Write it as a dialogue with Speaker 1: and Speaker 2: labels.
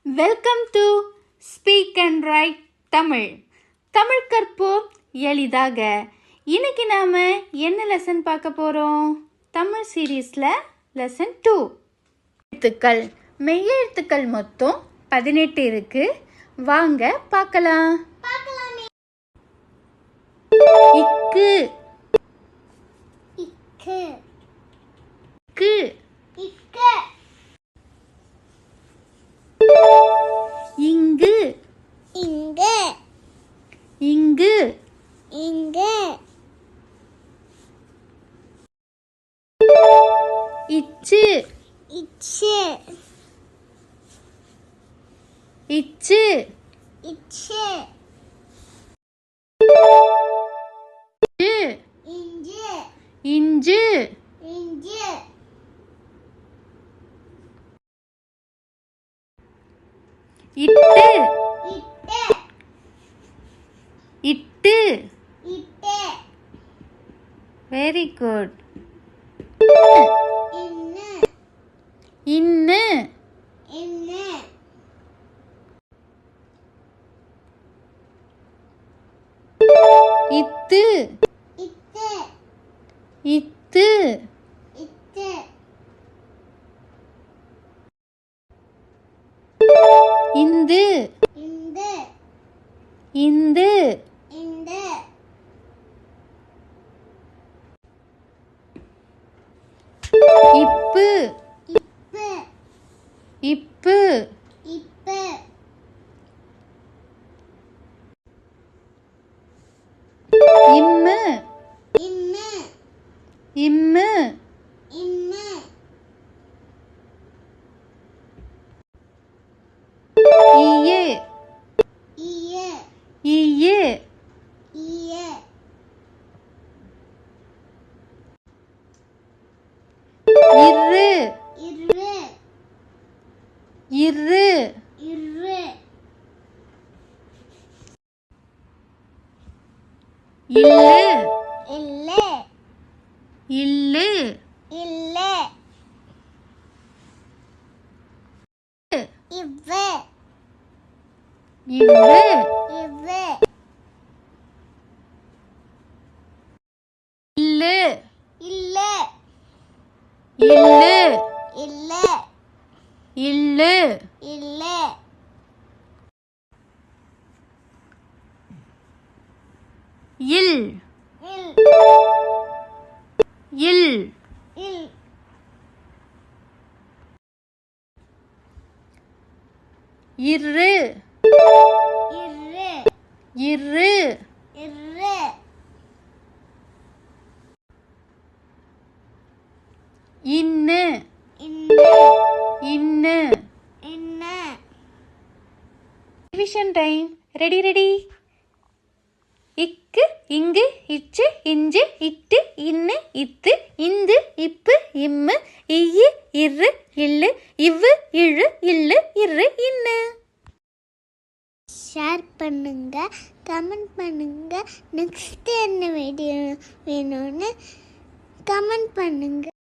Speaker 1: Welcome to speak and right Tamil. Tamil கற்போம் எளிதாக. இன்னைக்கு நாம் என்ன லெசன் பார்க்க போகிறோம்? தமிழ் சீரீஸில் லெசன் 2 எழுத்துக்கள். மெய்யெழுத்துக்கள் மொத்தம் 18 இருக்கு. வாங்க பார்க்கலாம். இக்கு இக்கு இக்கு இக்கு இங்கு இங்கு இங்கு இங்கு இச்சு இச்சு இச்சு இச்சு இஞ்சு இஞ்சு இஞ்சு இட்டு இட்டு இட்டு இட்டு வெரி குட். இன்னு இன்னு இன்னு இத்து இத்து இத்து இத்து இந்து இந்து இந்து இந்து இப்பு இப்பு இப்பு இப்பு இம்மு இம்மு இம்மு இம்மு ஈயே ஈயே ஈயே ஈயே இரு இரு இரு இரு இல்லு இல்லு இல்லு இல்லு இவ்வு இவ்வு இவ்வு இல்லு இல்லு இல்லு இல்லு இல்லு இல்லு இல் இல் இல் இல் இரு இரு இரு இரு இன்னு இன்னு இன்னு இன்னு ரிவிஷன் டைம். ரெடி? இக்கு இங்கு இச்சு இஞ்சு இட்டு இன்னு இத்து இந்து இப்பு இம்மு இய்யு இரு இல்லு இவ்வு இழு இல்லு இரு இன்னு. ஷேர் பண்ணுங்க, கமெண்ட் பண்ணுங்க. நெக்ஸ்ட் என்ன வீடியோ வேணும்னு கமெண்ட் பண்ணுங்க.